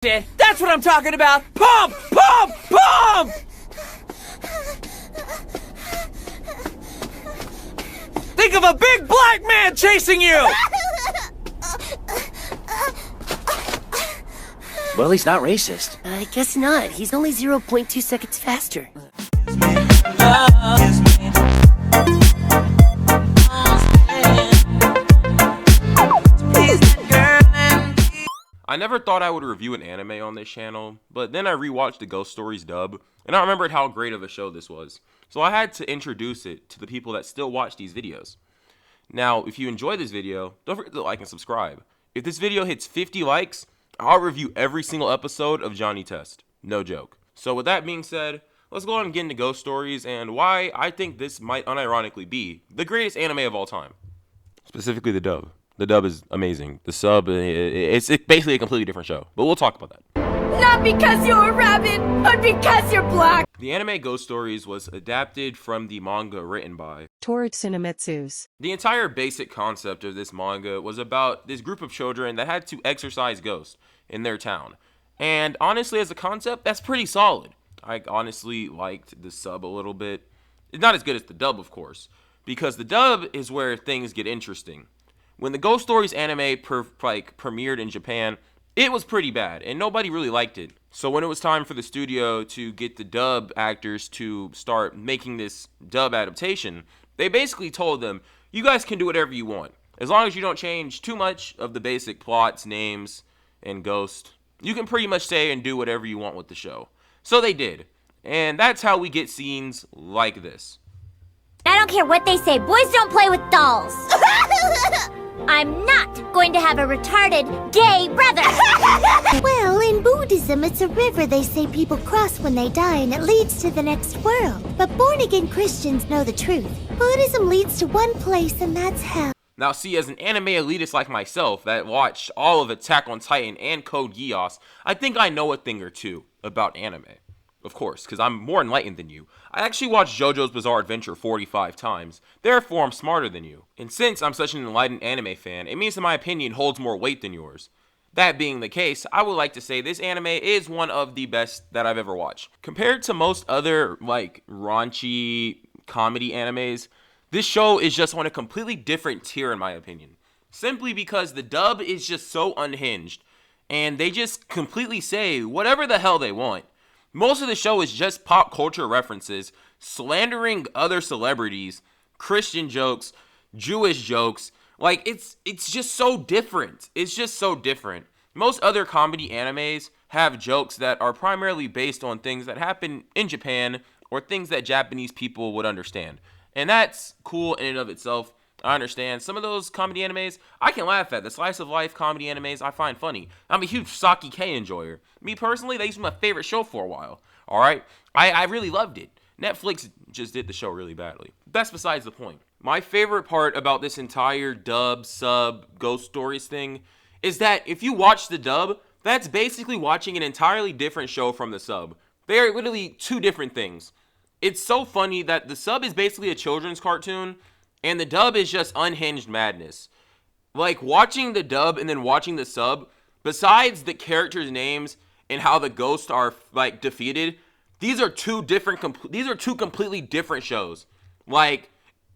That's what I'm talking about! Pump! Pump! Pump! Think of a big black man chasing you! Well, he's not racist. I guess not. He's only 0.2 seconds faster. I never thought I would review an anime on this channel, but then I rewatched the Ghost Stories dub, and I remembered how great of a show this was. So I had to introduce it to the people that still watch these videos. Now, if you enjoy this video, don't forget to like and subscribe. If this video hits 50 likes, I'll review every single episode of Johnny Test. No joke. So with that being said, let's go on and get into Ghost Stories and why I think this might unironically be the greatest anime of all time. Specifically the dub. The dub is amazing. The sub, it's basically a completely different show. But we'll talk about that. Not because you're a rabbit, but because you're black! The anime Ghost Stories was adapted from the manga written by Toru Tsunemitsu. The entire basic concept of this manga was about this group of children that had to exorcise ghosts in their town. And honestly, as a concept, that's pretty solid. I honestly liked the sub a little bit. It's not as good as the dub, of course, because the dub is where things get interesting. When the Ghost Stories anime premiered in Japan, it was pretty bad, and nobody really liked it. So when it was time for the studio to get the dub actors to start making this dub adaptation, they basically told them, you guys can do whatever you want. As long as you don't change too much of the basic plots, names, and ghost, you can pretty much say and do whatever you want with the show. So they did, and that's how we get scenes like this. I don't care what they say, boys don't play with dolls. I'm not going to have a retarded gay brother. Well, in Buddhism, it's a river they say people cross when they die and it leads to the next world. But born-again Christians know the truth. Buddhism leads to one place and that's hell. Now see, as an anime elitist like myself that watched all of Attack on Titan and Code Geass, I think I know a thing or two about anime. Of course, because I'm more enlightened than you. I actually watched JoJo's Bizarre Adventure 45 times, therefore I'm smarter than you. And since I'm such an enlightened anime fan, it means that my opinion holds more weight than yours. That being the case, I would like to say this anime is one of the best that I've ever watched. Compared to most other, raunchy comedy animes, this show is just on a completely different tier in my opinion. Simply because the dub is just so unhinged, and they just completely say whatever the hell they want. Most of the show is just pop culture references, slandering other celebrities, Christian jokes, Jewish jokes. It's just so different. It's just so different. Most other comedy animes have jokes that are primarily based on things that happen in Japan or things that Japanese people would understand. And that's cool in and of itself. I understand. Some of those comedy animes, I can laugh at. The slice of life comedy animes, I find funny. I'm a huge Saki K enjoyer. Me personally, they used to be my favorite show for a while. Alright? I really loved it. Netflix just did the show really badly. That's besides the point. My favorite part about this entire dub, sub, Ghost Stories thing is that if you watch the dub, that's basically watching an entirely different show from the sub. They are literally two different things. It's so funny that the sub is basically a children's cartoon, and the dub is just unhinged madness. Watching the dub and then watching the sub, besides the characters' names and how the ghosts are, defeated, these are two completely different shows.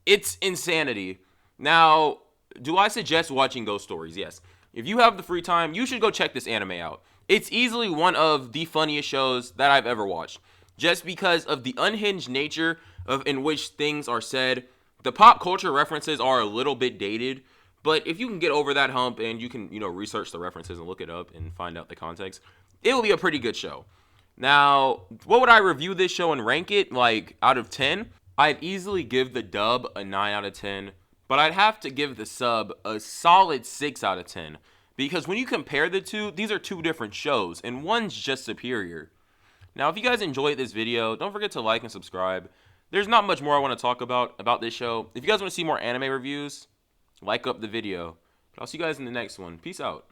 It's insanity. Now, do I suggest watching Ghost Stories? Yes. If you have the free time, you should go check this anime out. It's easily one of the funniest shows that I've ever watched. Just because of the unhinged nature in which things are said. The pop culture references are a little bit dated, but if you can get over that hump and you can, research the references and look it up and find out the context, it will be a pretty good show. Now, what would I review this show and rank it, out of 10? I'd easily give the dub a 9 out of 10, but I'd have to give the sub a solid 6 out of 10, because when you compare the two, these are two different shows, and one's just superior. Now, if you guys enjoyed this video, don't forget to like and subscribe. There's not much more I want to talk about this show. If you guys want to see more anime reviews, like up the video. But I'll see you guys in the next one. Peace out.